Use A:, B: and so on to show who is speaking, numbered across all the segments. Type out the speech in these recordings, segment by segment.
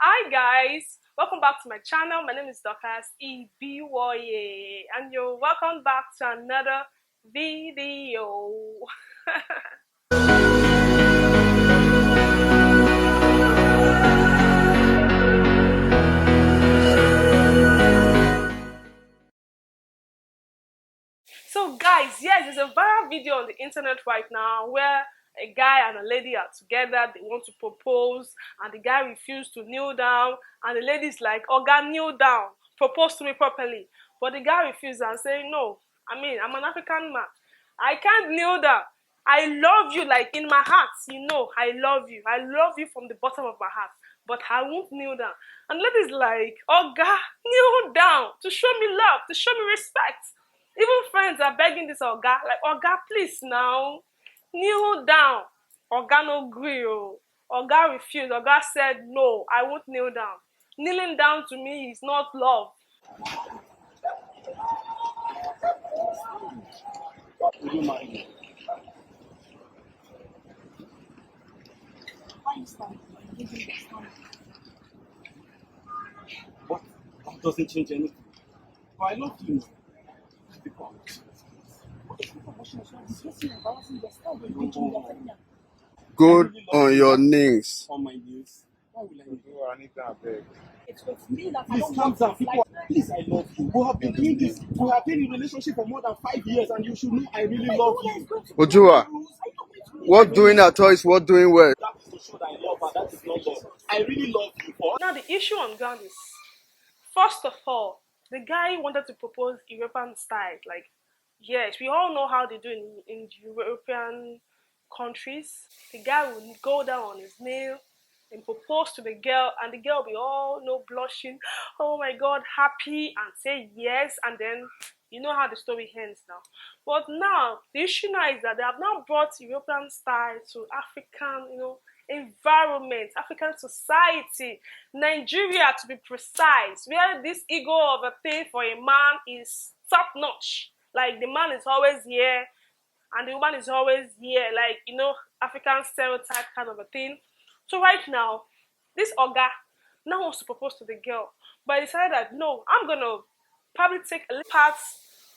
A: Hi guys, welcome back to my channel. My name is Dorcas Ibiwoye and you're welcome back to another video. So guys, yes, there's a viral video on the internet right now where a guy and a lady are together, they want to propose, and the guy refused to kneel down, and the lady's like, "Oh God, kneel down, propose to me properly." But the guy refused and saying, "No, I'm an African man. I can't kneel down. I love you like in my heart, I love you. I love you from the bottom of my heart, but I won't kneel down." And the lady's like, "Oh God, kneel down to show me love, to show me respect." Even friends are begging this Oga, like, "Oga, please now, kneel down." Oga no gree o. Oga refused. Oga said, "No, I won't kneel down. Kneeling down to me is not love."
B: Will you marry me?
C: Why you stand? You didn't stand.
B: But that doesn't change anything. But I love you. People.
C: What is the promotion? It's not discussing embarrassing yourself. You're preaching, you're telling them.
D: Good on your knees.
B: On my knees. Why will I do?
D: I need that beg.
C: It's with me that I
B: Please
C: don't
B: calm
C: want
B: down.
C: to
B: People,
C: like.
B: please, I love you. We have been doing this. We have been in a relationship for more than 5 years, and you should know I really love you.
D: Ojua, what doing at all is what doing well.
B: That is to show that I love her. That is not love. I really love you. For
A: Now the issue on ground is, first of all, the guy wanted to propose European style. Like, yes, we all know how they do in European countries. The guy will go down on his knee and propose to the girl, and the girl will be all blushing, "Oh my God," happy, and say yes, and then you know how the story ends now. But now the issue now is that they have now brought European style to African, environment, African society, Nigeria to be precise, where this ego of a thing for a man is top notch. Like the man is always here and the woman is always here, like African stereotype kind of a thing. So right now, this Oga now wants to propose to the girl, but I decided that no, I'm gonna probably take a little part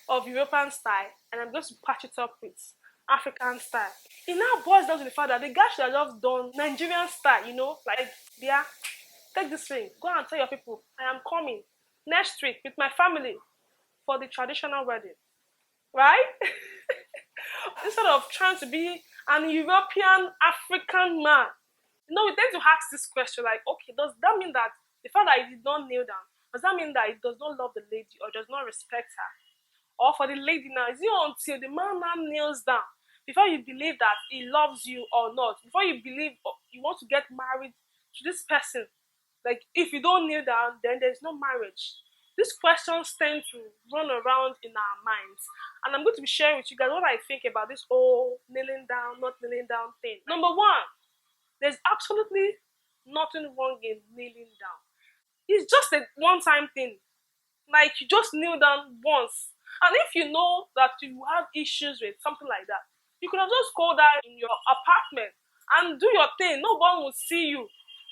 A: of European style and I'm going to patch it up with African style. It now boils down to the fact that the guy should have just done Nigerian style, like, yeah, take this ring, go and tell your people I am coming next week with my family for the traditional wedding, right? Instead of trying to be an European African man. We tend to ask this question like, okay, does that mean that the fact that he did not kneel down, does that mean that he does not love the lady or does not respect her? Or for the lady now, is it until the man now kneels down before you believe that he loves you or not? Before you believe you want to get married to this person? Like, if you don't kneel down, then there's no marriage. These questions tend to run around in our minds. And I'm going to be sharing with you guys what I think about this whole kneeling down, not kneeling down thing. Number one, there's absolutely nothing wrong in kneeling down. It's just a one-time thing. Like, you just kneel down once. And if you know that you have issues with something like that, you could have just go down in your apartment and do your thing. No one will see you.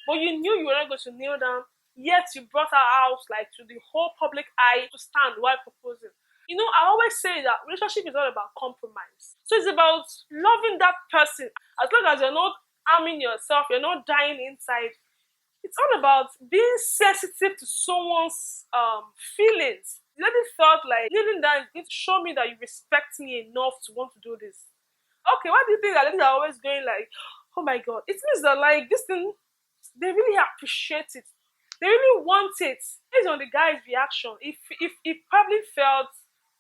A: But you knew you were not going to kneel down, yet you brought her out like to the whole public eye to stand while proposing. I always say that relationship is all about compromise. So it's about loving that person. As long as you're not harming yourself, you're not dying inside, it's all about being sensitive to someone's feelings. The lady felt like kneeling down is going to show me that you respect me enough to want to do this. Okay, why do you think that ladies are always going like, "Oh my God"? It means that like this thing, they really appreciate it. They really want it. Based on the guy's reaction, if he probably felt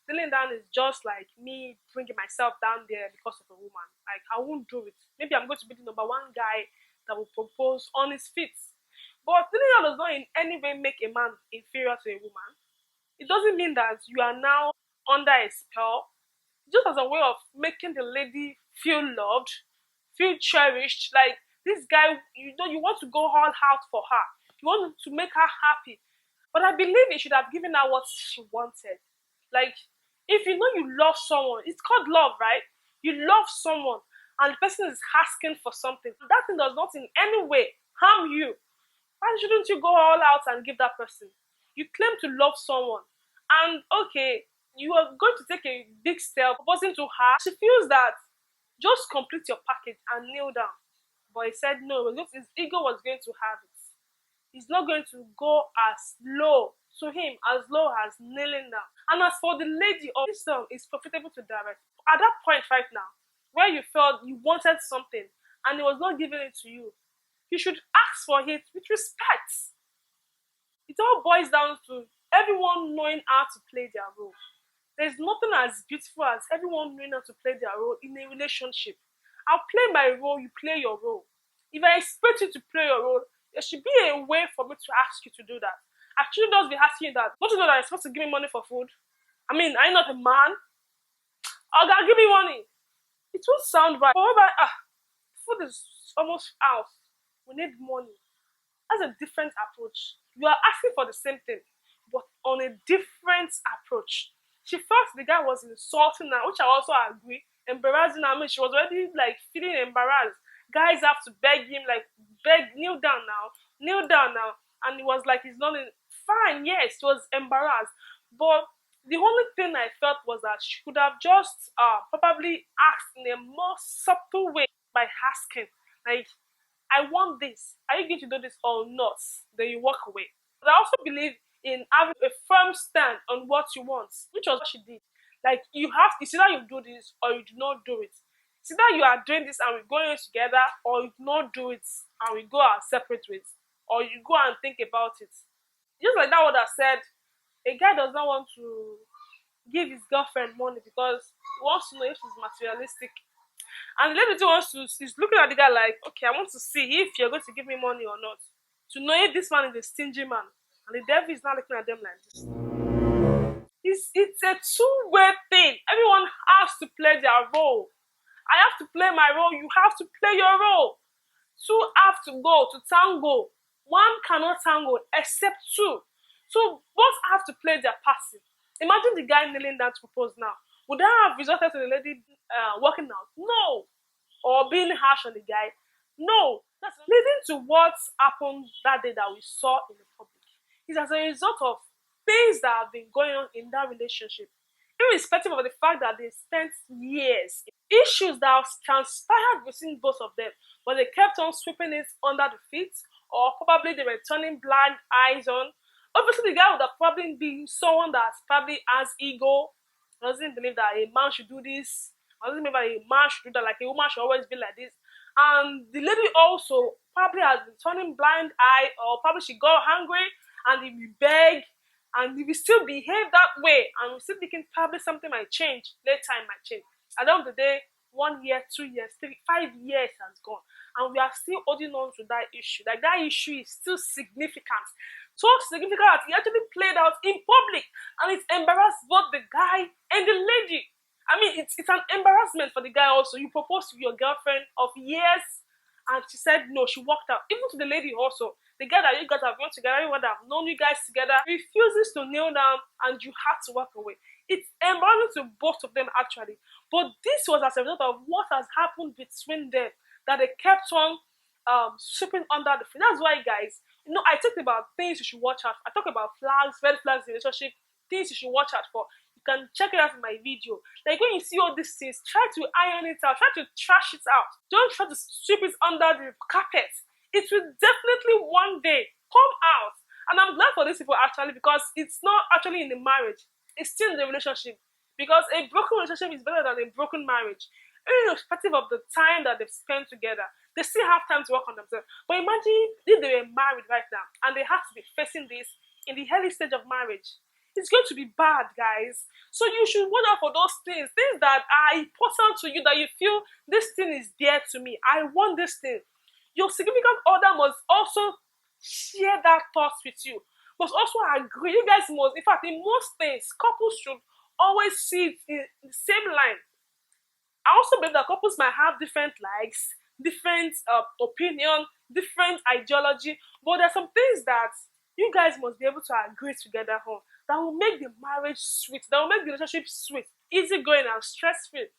A: kneeling down is just like me bringing myself down there because of a woman, like I won't do it. Maybe I'm going to be the number one guy that will propose on his feet. But kneeling down does not in any way make a man inferior to a woman. It doesn't mean that you are now under a spell. Just as a way of making the lady feel loved, feel cherished. Like, this guy, you want to go all out for her. You want to make her happy. But I believe he should have given her what she wanted. Like, if you know you love someone, it's called love, right? You love someone and the person is asking for something. That thing does not in any way harm you. Why shouldn't you go all out and give that person? You claim to love someone, and okay, you are going to take a big step proposing to her. She feels that just complete your package and kneel down. But he said no, his ego was going to have it. He's not going to go as low to him as low as kneeling down. And as for the lady, wisdom is profitable to direct. At that point right now, where you felt you wanted something and it was not given it to you, you should ask for it with respect. It all boils down to everyone knowing how to play their role. There's nothing as beautiful as everyone knowing how to play their role in a relationship. I'll play my role, you play your role. If I expect you to play your role, there should be a way for me to ask you to do that. I shouldn't just be asking you that. Don't you know that you're supposed to give me money for food? I mean, are you not a man? Oh, God, give me money. It won't sound right. However, food is almost out. We need money. That's a different approach. You are asking for the same thing, but on a different approach. She felt the guy was insulting her, which I also agree. Embarrassing her. I mean, she was already like feeling embarrassed. Guys have to beg him, like, kneel down now, kneel down now. And it was like he's not in. Fine, yes, she was embarrassed. But the only thing I felt was that she could have just probably asked in a more subtle way by asking, like, I want this. Are you going to do this or not? Then you walk away. But I also believe in having a firm stand on what you want, which was what she did. Like, it's either you do this or you do not do it. It's either you are doing this and we're going together, or you do not do it and we go our separate ways, or you go and think about it. Just like that what I said, a guy does not want to give his girlfriend money because he wants to know if she's materialistic. And the lady too is looking at the guy like, okay, I want to see if you're going to give me money or not. To know if this man is a stingy man. And the devil is not looking at them like this. It's a two-way thing. Everyone has to play their role. I have to play my role. You have to play your role. Two have to go to tango. One cannot tango except two. So both have to play their part. Imagine the guy kneeling down to propose now. Would that have resulted to the lady walking out? No. Or being harsh on the guy? No. That's leading to what happened that day that we saw in the public. It's as a result of things that have been going on in that relationship. Irrespective of the fact that they spent years, issues that have transpired between both of them, but they kept on sweeping it under the feet, or probably they were turning blind eyes on. Obviously, the guy would have probably been someone that probably has ego, doesn't believe that a man should do this, doesn't believe that a man should do that, like a woman should always be like this. And the lady also probably has been turning blind eye, or probably she got hungry and if you beg, and if you still behave that way, and we're still thinking probably something might change, later it might change. At the end of the day, 1 year, 2 years, 3, 5 years has gone, and we are still holding on to that issue. Like, that issue is still significant. So significant that it actually played out in public, and it embarrassed both the guy and the lady. I mean, it's an embarrassment for the guy also. You proposed to your girlfriend of years, and she said no, she walked out. Even to the lady also. The guy that you guys have gone together, everyone that have known you guys together, refuses to kneel down, and you have to walk away. It's embarrassing to both of them actually. But this was as a result of what has happened between them, that they kept on sweeping under the feet. That's why, guys, I talked about things you should watch out for. I talk about flags, red flags in relationship, things you should watch out for. You can check it out in my video. Like, when you see all these things, try to iron it out, try to trash it out. Don't try to sweep it under the carpet. It will definitely one day come out. And I'm glad for these people actually, because it's not actually in the marriage. It's still in the relationship. Because a broken relationship is better than a broken marriage. Irrespective of the time that they've spent together, they still have time to work on themselves. But imagine if they were married right now and they have to be facing this in the early stage of marriage. It's going to be bad, guys. So you should watch out for those things that are important to you, that you feel this thing is dear to me. I want this thing. Your significant other must also share that thought with you. Must also agree. You guys must, in fact, in most things, couples should always see it in the same line. I also believe that couples might have different likes, different opinion, different ideology, but there are some things that you guys must be able to agree together on that will make the marriage sweet, that will make the relationship sweet, easygoing and stress-free.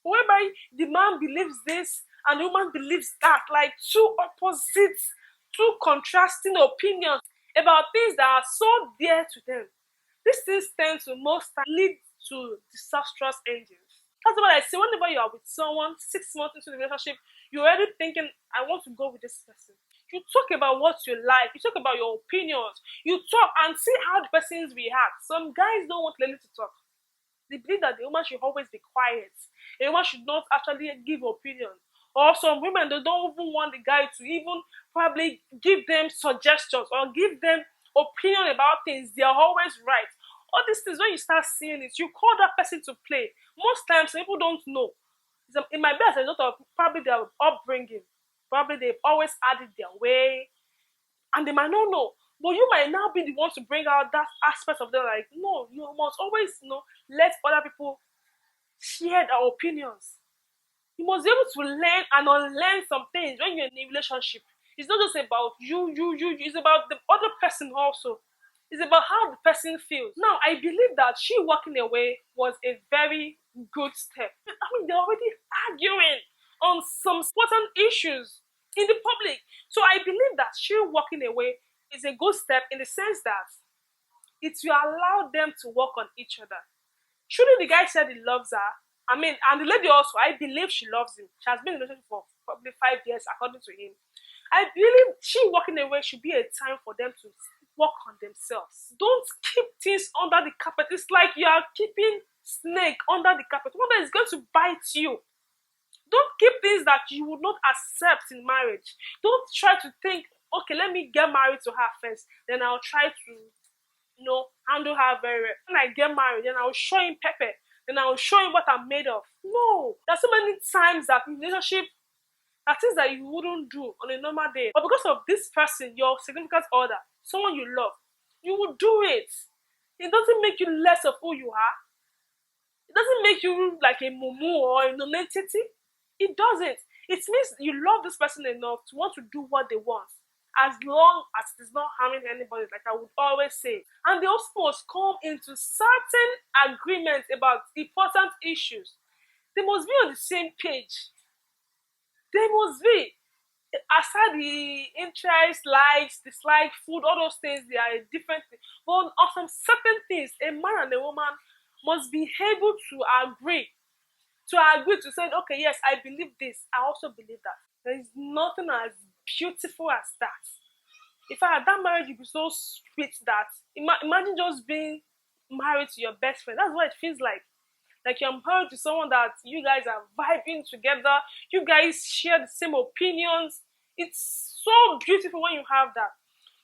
A: Whereby the man believes this and the woman believes that, like two opposites, two contrasting opinions about things that are so dear to them. These things tend to most times lead to disastrous endings. That's what I say. Whenever you are with someone 6 months into the relationship, you're already thinking, I want to go with this person. You talk about what you like, you talk about your opinions, you talk and see how the persons react. Some guys don't want lady to talk. They believe that the woman should always be quiet. A woman should not actually give opinion. Or some women, they don't even want the guy to even probably give them suggestions or give them opinion about things. They are always right. All these things, when you start seeing it, you call that person to play. Most times, people don't know. It might be as a result of probably their upbringing. Probably they've always had it their way, and they might not know. But you might now be the one to bring out that aspect of them. Like, no, you must always let other people share their opinions. You must be able to learn and unlearn some things when you're in a relationship. It's not just about you. It's about the other person also. It's about how the person feels. Now, I believe that she walking away was a very good step. I mean, they're already arguing on some important issues in the public. So I believe that she walking away is a good step in the sense that it will allow them to work on each other. Surely the guy said he loves her. I mean, and the lady also, I believe she loves him. She has been in a relationship for probably 5 years, according to him. I believe she walking away should be a time for them to work on themselves. Don't keep things under the carpet. It's like you are keeping snake under the carpet. One day it's going to bite you. Don't keep things that you would not accept in marriage. Don't try to think, okay, let me get married to her first, then I'll try to, handle her very well. When I get married, then I'll show him pepper, then I'll show him what I'm made of. No, there's so many times that in relationship are things that you wouldn't do on a normal day. But because of this person, your significant other, someone you love, you will do it. It doesn't make you less of who you are. It doesn't make you like a mumu or a non-entity. It doesn't. It means you love this person enough to want to do what they want, as long as it is not harming anybody, like I would always say. And they also must come into certain agreements about important issues. They must be on the same page. They must be. Aside the interest, likes, dislike, food, all those things, they are a different thing. But on some certain things, a man and a woman must be able to agree. To agree to say, okay, yes, I believe this. I also believe that. There is nothing as beautiful as that. In fact, that marriage will be so sweet that imagine just being married to your best friend. That's what it feels like. Like you're married to someone that you guys are vibing together. You guys share the same opinions. It's so beautiful when you have that.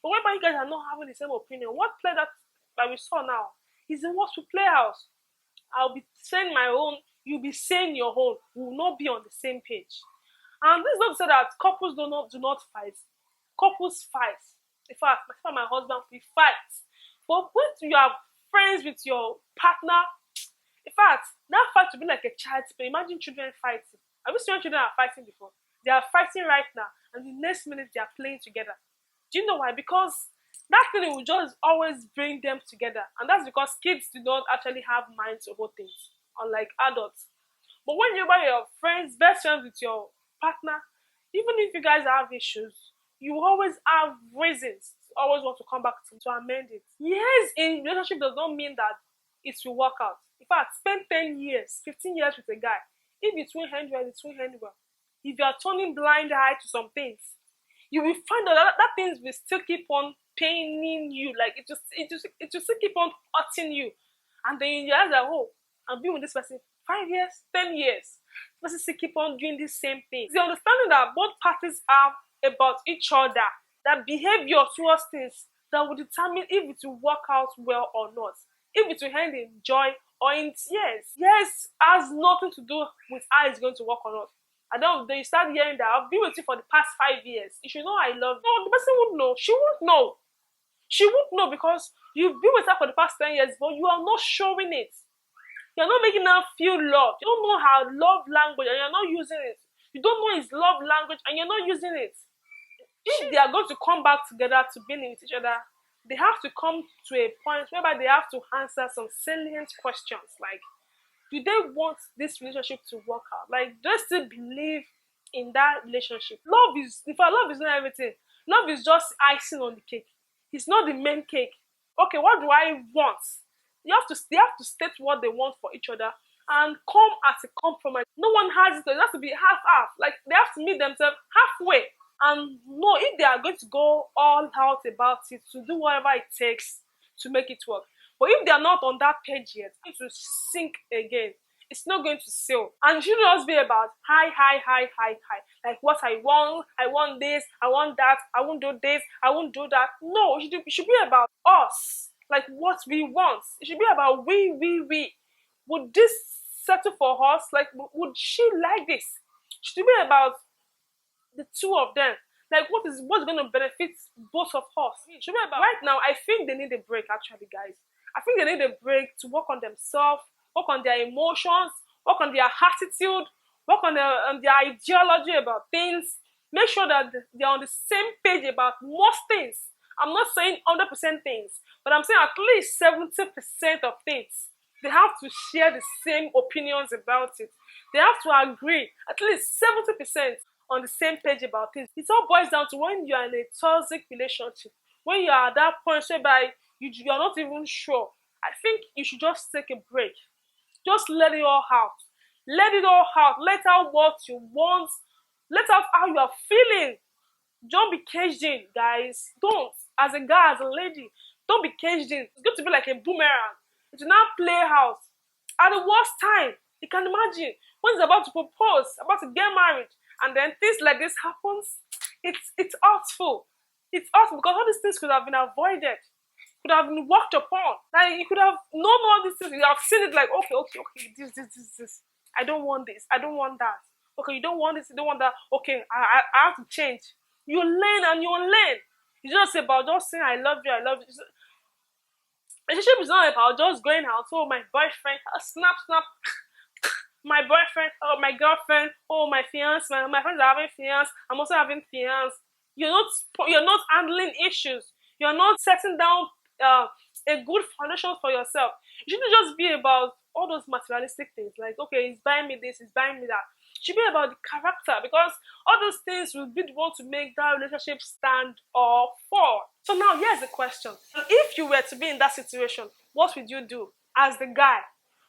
A: But whenever you guys are not having the same opinion, what play that we saw now is in what we play out. I'll be saying my own, you'll be saying your own. We will not be on the same page. And this is not to say that couples do not fight. Couples fight. In fact, myself and my husband, we fight. But when you are friends with your partner, in fact, that fight will be like a child's play. Imagine children fighting. Have you seen when children are fighting before? They are fighting right now, and the next minute they are playing together. Do you know why? Because that thing will just always bring them together. And that's because kids do not actually have minds to hold things, unlike adults. But when you're friends, best friends with your partner, even if you guys have issues, you always have reasons to always want to come back to amend it. Years in relationship does not mean that it will work out. In fact, spend 10 years, 15 years with a guy. If it will end well, it will end well. If you are turning blind eye to some things, you will find out that things will still keep on paining you. Like it will still keep on hurting you. And then you realize that, oh, I've been with this person 5 years, 10 years. This person still keep on doing the same thing. It's the understanding that both parties have about each other, that behavior towards things that will determine if it will work out well or not. If it will end in joy or in tears. Yes has nothing to do with how it's going to work or not. And then you start hearing that I've been with you for the past 5 years. You should know I love you. No, the person won't know. She won't know. She won't know because you've been with her for the past 10 years, but you are not showing it. You're not making her feel loved. You don't know her love language and you're not using it. You don't know his love language and you're not using it. If they are going to come back together to being with each other, they have to come to a point whereby they have to answer some salient questions like, do they want this relationship to work out? Like, do they still believe in that relationship? Love is not everything. Love is just icing on the cake. It's not the main cake. Okay, what do I want? They have to state what they want for each other and come at a compromise. No one has it. It has to be half-half. Like they have to meet themselves halfway. And no, if they are going to go all out about it, to do whatever it takes to make it work. But if they are not on that page yet, it will sink again. It's not going to sail. And it shouldn't just be about high. Like what I want this, I want that, I won't do this, I won't do that. No, it should be about us. Like what we want. It should be about we. Would this settle for us? Like, would she like this? It should be about the two of them. Like what's going to benefit both of us? It should be about right now. I think they need a break, actually, guys. I think they need a break to work on themselves, work on their emotions, work on their attitude, work on their ideology about things. Make sure that they're on the same page about most things. I'm not saying 100% things, but I'm saying at least 70% of things. They have to share the same opinions about it. They have to agree at least 70% on the same page about things. It all boils down to when you are in a toxic relationship, when you are at that point whereby you're not even sure. I think you should just take a break. Just let it all out. Let it all out. Let out what you want. Let out how you are feeling. Don't be caged in, guys. Don't. As a guy, as a lady, don't be caged in. It's going to be like a boomerang. It will not play out. At the worst time, you can imagine when he's about to propose, about to get married, and then things like this happens. It's awful. It's awful because all these things could have been avoided, could have been worked upon. Like you could have known all these things. You have seen it like okay, this. I don't want this. I don't want that. Okay, you don't want this. You don't want that. Okay, I have to change. You learn and you unlearn. It's just about just saying I love you. Relationship is not about just going out. Oh, my boyfriend, snap. My boyfriend, oh, my girlfriend, oh, my fiance, my friends are having fiance. I'm also having fiance. You're not handling issues. You're not setting down a good foundation for yourself. It shouldn't just be about all those materialistic things. Like, okay, he's buying me this, he's buying me that. It should be about the character, because all those things will be the one to make that relationship stand or fall. So now here's the question. If you were to be in that situation, what would you do as the guy?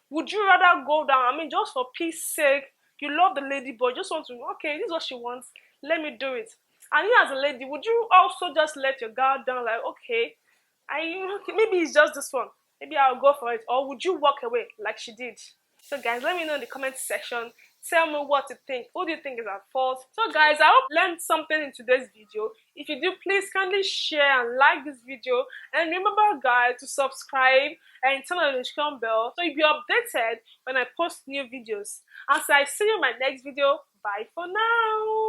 A: Would you rather go down, just for peace sake, you love the lady, but just want to, okay, this is what she wants, let me do it. And you as a lady, would you also just let your guard down, like, okay, maybe it's just this one, maybe I'll go for it, or would you walk away like she did? So guys, let me know in the comment section. Tell me what you think. Who do you think is at fault? So guys, I hope you learned something in today's video. If you do, please kindly share and like this video. And remember, guys, to subscribe and turn on the notification bell so you'll be updated when I post new videos. And so I see you in my next video. Bye for now.